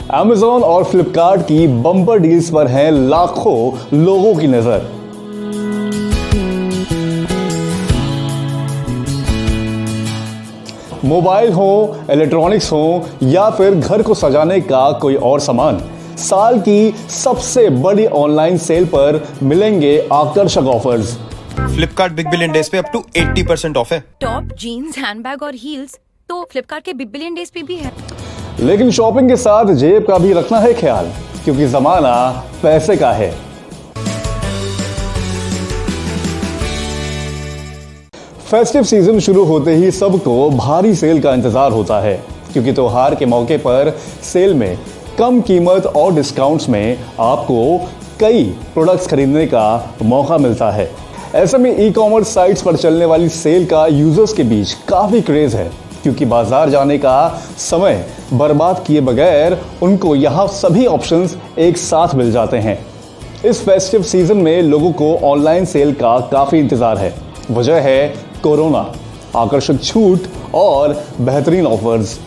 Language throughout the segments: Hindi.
Amazon और फ्लिपकार्ट की बम्पर डील्स पर है लाखों लोगों की नजर। मोबाइल हो, इलेक्ट्रॉनिक्स हो या फिर घर को सजाने का कोई और सामान, साल की सबसे बड़ी ऑनलाइन सेल पर मिलेंगे आकर्षक offers. Flipkart big billion days पे अप टू 80% ऑफ है। टॉप, जीन्स, हैंडबैग और हील्स तो फ्लिपकार्ट के बिग बिलियन डेज पे भी है। लेकिन शॉपिंग के साथ जेब का भी रखना है ख्याल, क्योंकि जमाना पैसे का है। फेस्टिव सीजन शुरू होते ही सबको भारी सेल का इंतजार होता है, क्योंकि त्योहार के मौके पर सेल में कम कीमत और डिस्काउंट्स में आपको कई प्रोडक्ट्स खरीदने का मौका मिलता है। ऐसे में ई कॉमर्स साइट्स पर चलने वाली सेल का यूजर्स के बीच काफी क्रेज है, क्योंकि बाजार जाने का समय बर्बाद किए बगैर उनको यहाँ सभी ऑप्शंस एक साथ मिल जाते हैं। इस फेस्टिव सीजन में लोगों को ऑनलाइन सेल का काफी इंतजार है। वजह है कोरोना, आकर्षक छूट और बेहतरीन ऑफर्स।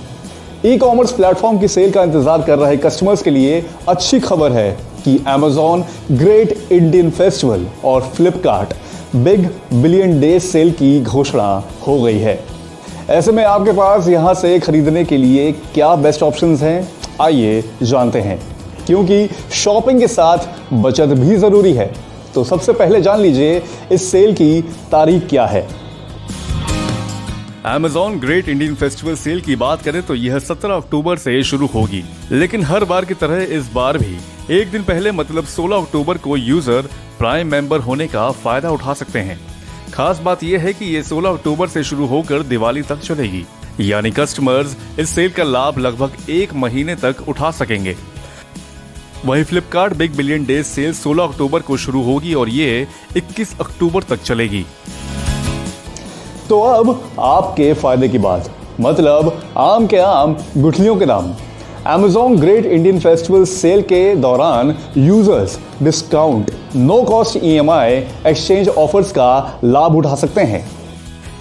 ई कॉमर्स प्लेटफॉर्म की सेल का इंतजार कर रहे कस्टमर्स के लिए अच्छी खबर है कि Amazon ग्रेट इंडियन फेस्टिवल और Flipkart big billion days cell की घोषणा हो गई है। ऐसे में आपके पास यहां से खरीदने के लिए क्या बेस्ट ऑप्शंस हैं, आइए जानते हैं। क्योंकि शॉपिंग के साथ बचत भी जरूरी है, तो सबसे पहले जान लीजिए इस सेल की तारीख क्या है। Amazon great Indian festival sale की बात करें तो यह 17 अक्टूबर से शुरू होगी, लेकिन हर बार की तरह इस बार भी एक दिन पहले मतलब 16 अक्टूबर को यूजर प्राइम मेंबर होने का फायदा उठा सकते हैं। खास बात यह है कि ये 16 अक्टूबर से शुरू होकर दिवाली तक चलेगी, यानी कस्टमर्स इस सेल का लाभ लगभग एक महीने तक उठा सकेंगे। वहीं Flipkart big billion days cell 16 अक्टूबर को शुरू होगी और ये 21 अक्टूबर तक चलेगी। तो अब आपके फायदे की बात, मतलब आम के आम गुठलियों के दाम। Amazon great Indian festival sale के दौरान users discount, no cost EMI exchange offers का लाभ उठा सकते हैं।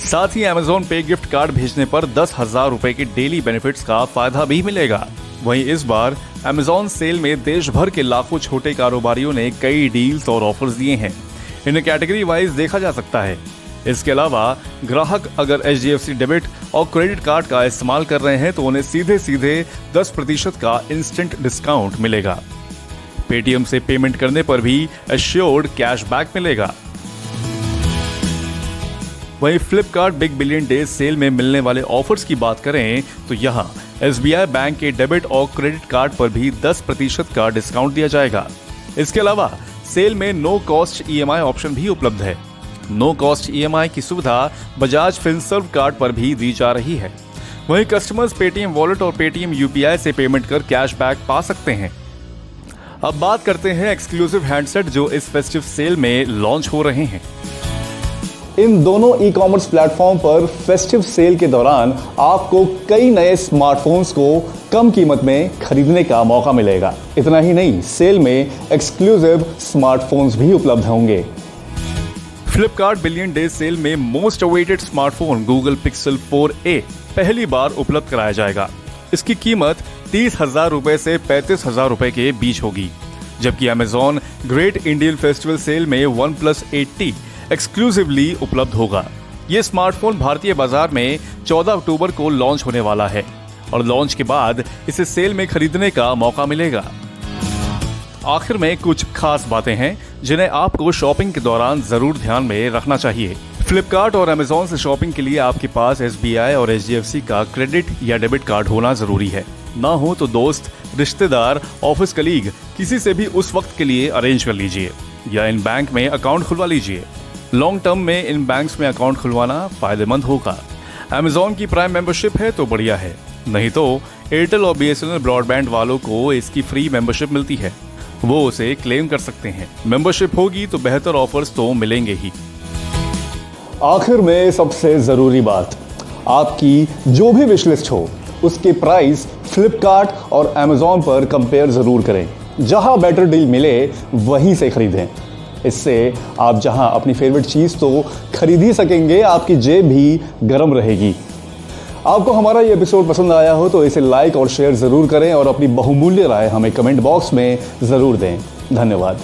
साथ ही Amazon पे गिफ्ट कार्ड भेजने पर 10,000 रुपए के डेली बेनिफिट्स का फायदा भी मिलेगा। वहीं इस बार Amazon सेल में देश भर के लाखों छोटे कारोबारियों ने कई डील्स और ऑफर्स दिए हैं। इन्हें कैटेगरी वाइज देखा जा सकता है। इसके अलावा ग्राहक अगर HDFC डेबिट और क्रेडिट कार्ड का इस्तेमाल कर रहे हैं तो उन्हें सीधे सीधे 10% का इंस्टेंट डिस्काउंट मिलेगा। पेटीएम से पेमेंट करने पर भी एश्योर्ड कैशबैक मिलेगा। वहीं Flipkart big billion days cell में मिलने वाले ऑफर्स की बात करें तो यहां SBI बैंक के डेबिट और क्रेडिट कार्ड पर भी 10% का डिस्काउंट दिया जाएगा। इसके अलावा सेल में नो कॉस्ट EMI ऑप्शन भी उपलब्ध है। नो कॉस्ट EMI की सुविधा बजाज फिनसर्व कार्ड पर भी दी जा रही है। वहीं कस्टमर्स पेटीएम वॉलेट और पेटीएम UPI से पेमेंट कर कैशबैक पा सकते हैं। अब बात करते हैं एक्सक्लूसिव हैंडसेट जो इस फेस्टिव सेल में लॉन्च हो रहे हैं। इन दोनों ई कॉमर्स प्लेटफॉर्म पर फेस्टिव सेल के दौरान आपको कई नए स्मार्टफोन्स को कम कीमत में खरीदने का मौका मिलेगा। इतना ही नहीं, सेल में एक्सक्लूसिव स्मार्टफोन्स भी उपलब्ध होंगे। फ्लिपकार्ट बिलियन डेज सेल में most awaited smartphone Google pixel 4a पहली बार उपलब्ध कराया जाएगा। इसकी कीमत 30,000 रुपए से 35,000 रुपए के बीच होगी, जबकि Amazon great Indian festival sale में OnePlus 8T एक्सक्लूसिवली उपलब्ध होगा। ये स्मार्टफोन भारतीय बाजार में 14 अक्टूबर को लॉन्च होने वाला है और लॉन्च के बाद इसे सेल में खरीदने का मौका मिलेगा। आखिर में कुछ खास बातें हैं जिन्हें आपको शॉपिंग के दौरान जरूर ध्यान में रखना चाहिए। फ्लिपकार्ट और Amazon से शॉपिंग के लिए आपके पास SBI और HDFC का क्रेडिट या डेबिट कार्ड होना जरूरी है। ना हो तो दोस्त, रिश्तेदार, ऑफिस कलीग किसी से भी उस वक्त के लिए अरेंज कर लीजिए या इन बैंक में अकाउंट खुलवा लीजिए। लॉन्ग टर्म में इन बैंक्स में अकाउंट खुलवाना फायदेमंद होगा। Amazon की प्राइम मेंबरशिप है तो बढ़िया है, नहीं तो एयरटेल और BSNL ब्रॉडबैंड वालों को इसकी फ्री मेंबरशिप मिलती है, वो उसे क्लेम कर सकते हैं। मेंबरशिप होगी तो बेहतर ऑफर्स तो मिलेंगे ही। आखिर में सबसे जरूरी बात, आपकी जो भी विश लिस्ट हो उसके प्राइस फ्लिपकार्ट और Amazon पर कंपेयर जरूर करें। जहां बेटर डील मिले वहीं से खरीदें। इससे आप जहां अपनी फेवरेट चीज तो खरीद ही सकेंगे, आपकी जेब भी गर्म रहेगी। आपको हमारा ये एपिसोड पसंद आया हो तो इसे लाइक और शेयर जरूर करें और अपनी बहुमूल्य राय हमें कमेंट बॉक्स में जरूर दें। धन्यवाद।